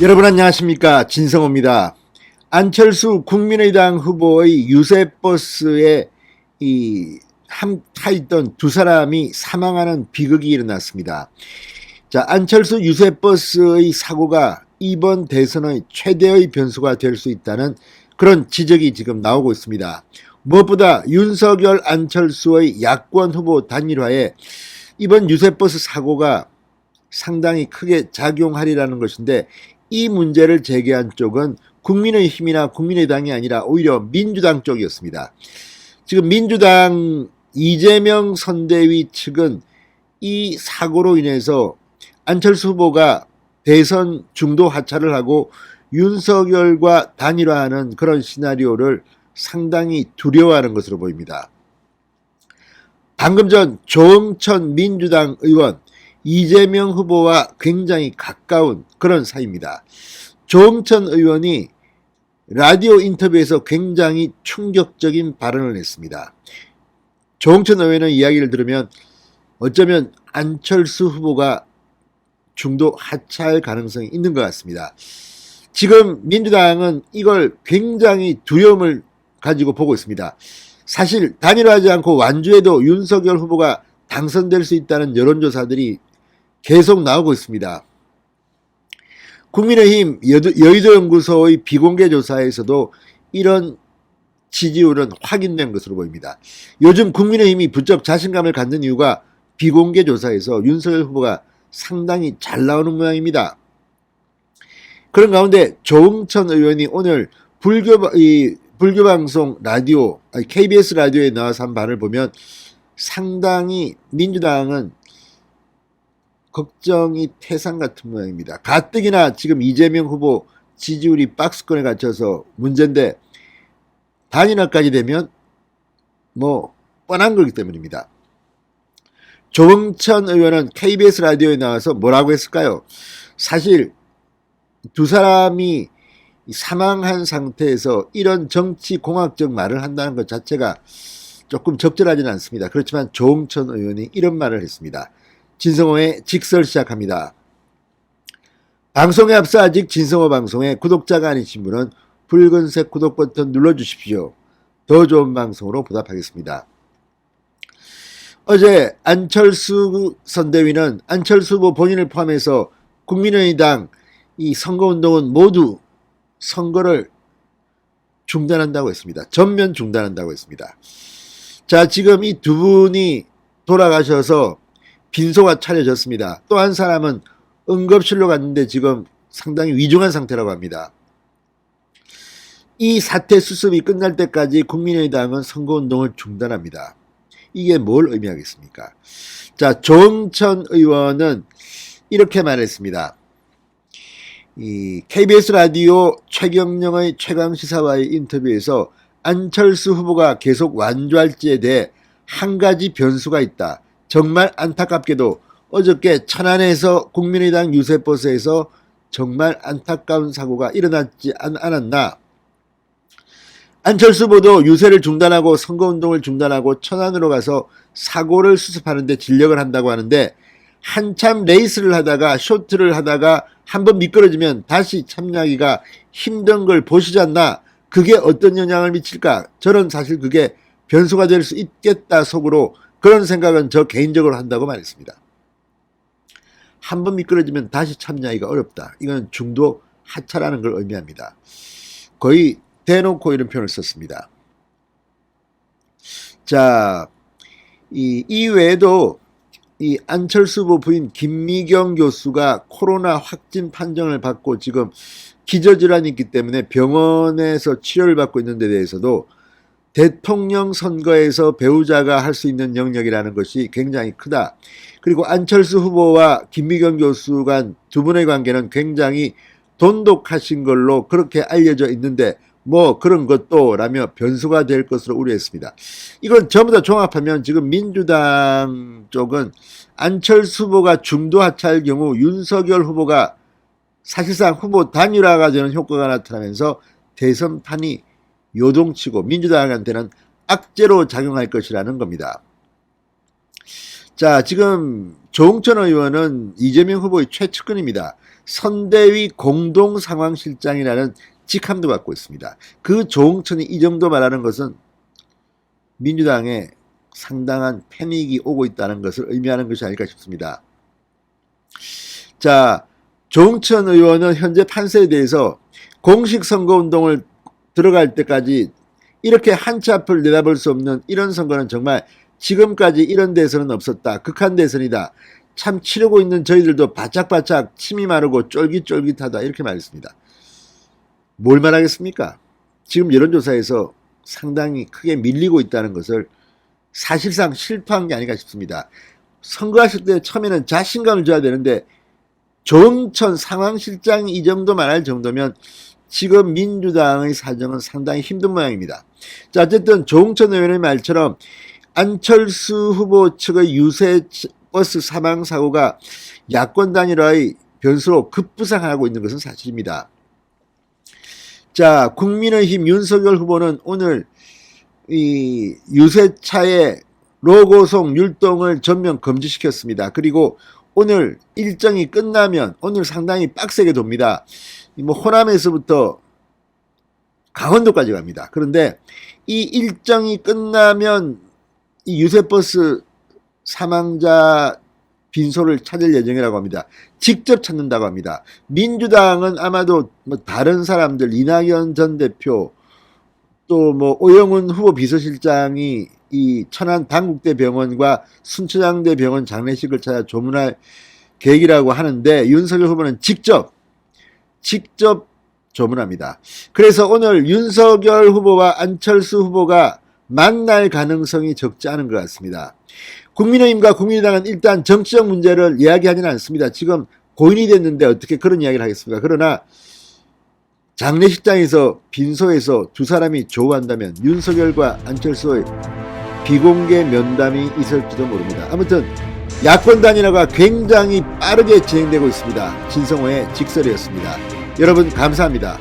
여러분 안녕하십니까, 진성호입니다. 안철수 국민의당 후보의 유세버스에 타있던 두 사람이 사망하는 비극이 일어났습니다. 자, 안철수 유세버스의 사고가 이번 대선의 최대의 변수가 될 수 있다는 그런 지적이 지금 나오고 있습니다. 무엇보다 윤석열 안철수의 야권 후보 단일화에 이번 유세버스 사고가 상당히 크게 작용하리라는 것인데, 이 문제를 제기한 쪽은 국민의힘이나 국민의당이 아니라 오히려 민주당 쪽이었습니다. 지금 민주당 이재명 선대위 측은 이 사고로 인해서 안철수 후보가 대선 중도 하차를 하고 윤석열과 단일화하는 그런 시나리오를 상당히 두려워하는 것으로 보입니다. 방금 전 조응천 민주당 의원, 이재명 후보와 굉장히 가까운 그런 사이입니다. 조응천 의원이 라디오 인터뷰에서 굉장히 충격적인 발언을 했습니다. 조응천 의원의 이야기를 들으면 어쩌면 안철수 후보가 중도 하차할 가능성이 있는 것 같습니다. 지금 민주당은 이걸 굉장히 두려움을 가지고 보고 있습니다. 사실 단일화하지 않고 완주해도 윤석열 후보가 당선될 수 있다는 여론조사들이 계속 나오고 있습니다. 국민의힘 여의도연구소의 비공개 조사에서도 이런 지지율은 확인된 것으로 보입니다. 요즘 국민의힘이 부쩍 자신감을 갖는 이유가 비공개 조사에서 윤석열 후보가 상당히 잘 나오는 모양입니다. 그런 가운데 조응천 의원이 오늘 불교방송 라디오, KBS 라디오에 나와서 한 발을 보면 상당히 민주당은 걱정이 태산 같은 모양입니다. 가뜩이나 지금 이재명 후보 지지율이 박스권에 갇혀서 문제인데 단일화까지 되면 뭐 뻔한 거기 때문입니다. 조응천 의원은 KBS 라디오에 나와서 뭐라고 했을까요? 사실 두 사람이 사망한 상태에서 이런 정치공학적 말을 한다는 것 자체가 조금 적절하지는 않습니다. 그렇지만 조응천 의원이 이런 말을 했습니다. 진성호의 직설 시작합니다. 방송에 앞서 아직 진성호 방송에 구독자가 아니신 분은 붉은색 구독 버튼 눌러주십시오. 더 좋은 방송으로 보답하겠습니다. 어제 안철수 선대위는 안철수 후보 본인을 포함해서 국민의당 이 선거운동은 모두 선거를 중단한다고 했습니다. 전면 중단한다고 했습니다. 자, 지금 이 두 분이 돌아가셔서 빈소가 차려졌습니다. 또 한 사람은 응급실로 갔는데 지금 상당히 위중한 상태라고 합니다. 이 사태 수습이 끝날 때까지 국민의당은 선거운동을 중단합니다. 이게 뭘 의미하겠습니까? 자, 조응천 의원은 이렇게 말했습니다. 이 KBS 라디오 최경영의 최강시사와의 인터뷰에서 안철수 후보가 계속 완주할지에 대해 한 가지 변수가 있다. 정말 안타깝게도 어저께 천안에서 국민의당 유세버스에서 정말 안타까운 사고가 일어났지 않았나. 안철수 후보도 유세를 중단하고 선거운동을 중단하고 천안으로 가서 사고를 수습하는데 진력을 한다고 하는데, 한참 레이스를 하다가 쇼트를 하다가 한번 미끄러지면 다시 참여하기가 힘든 걸 보시지 않나. 그게 어떤 영향을 미칠까. 저는 사실 그게 변수가 될 수 있겠다 속으로 그런 생각은 저 개인적으로 한다고 말했습니다. 한번 미끄러지면 다시 참여하기가 어렵다. 이건 중도 하차라는 걸 의미합니다. 거의 대놓고 이런 표현을 썼습니다. 자, 이 외에도 이 안철수 후보 부인 김미경 교수가 코로나 확진 판정을 받고 지금 기저질환이 있기 때문에 병원에서 치료를 받고 있는 데 대해서도 대통령 선거에서 배우자가 할 수 있는 영역이라는 것이 굉장히 크다. 그리고 안철수 후보와 김미경 교수 간 두 분의 관계는 굉장히 돈독하신 걸로 그렇게 알려져 있는데 뭐 그런 것도 라며 변수가 될 것으로 우려했습니다. 이건 전부 다 종합하면 지금 민주당 쪽은 안철수 후보가 중도 하차할 경우 윤석열 후보가 사실상 후보 단일화가 되는 효과가 나타나면서 대선판이 요동치고 민주당한테는 악재로 작용할 것이라는 겁니다. 자, 지금 조홍천 의원은 이재명 후보의 최측근입니다. 선대위 공동상황실장이라는 직함도 갖고 있습니다. 그 조홍천이 이 정도 말하는 것은 민주당에 상당한 패닉이 오고 있다는 것을 의미하는 것이 아닐까 싶습니다. 자, 조홍천 의원은 현재 판세에 대해서 공식 선거운동을 들어갈 때까지 이렇게 한치 앞을 내다볼 수 없는 이런 선거는 정말 지금까지 이런 대선은 없었다. 극한 대선이다. 참 치르고 있는 저희들도 바짝바짝 침이 마르고 쫄깃쫄깃하다. 이렇게 말했습니다. 뭘 말하겠습니까? 지금 여론조사에서 상당히 크게 밀리고 있다는 것을 사실상 실토한 게 아닌가 싶습니다. 선거하실 때 처음에는 자신감을 줘야 되는데 조홍천 상황실장이 이 정도 말할 정도면 지금 민주당의 사정은 상당히 힘든 모양입니다. 자, 어쨌든 조홍천 의원의 말처럼 안철수 후보 측의 유세버스 사망사고가 야권 단일화의 변수로 급부상하고 있는 것은 사실입니다. 자, 국민의힘 윤석열 후보는 오늘 이 유세차의 로고송 율동을 전면 금지시켰습니다. 그리고 오늘 일정이 끝나면 오늘 상당히 빡세게 돕니다. 뭐 호남에서부터 강원도까지 갑니다. 그런데 이 일정이 끝나면 이 유세버스 사망자 빈소를 찾을 예정이라고 합니다. 직접 찾는다고 합니다. 민주당은 아마도 뭐 다른 사람들, 이낙연 전 대표, 또 뭐 오영훈 후보 비서실장이 이 천안 당국대병원과 순천향대병원 장례식을 찾아 조문할 계획이라고 하는데 윤석열 후보는 직접 조문합니다. 그래서 오늘 윤석열 후보와 안철수 후보가 만날 가능성이 적지 않은 것 같습니다. 국민의힘과 국민의당은 일단 정치적 문제를 이야기하지는 않습니다. 지금 고인이 됐는데 어떻게 그런 이야기를 하겠습니까? 그러나 장례식장에서 빈소에서 두 사람이 조우한다면 윤석열과 안철수의 비공개 면담이 있을지도 모릅니다. 아무튼 야권 단일화가 굉장히 빠르게 진행되고 있습니다. 진성호의 직설이었습니다. 여러분 감사합니다.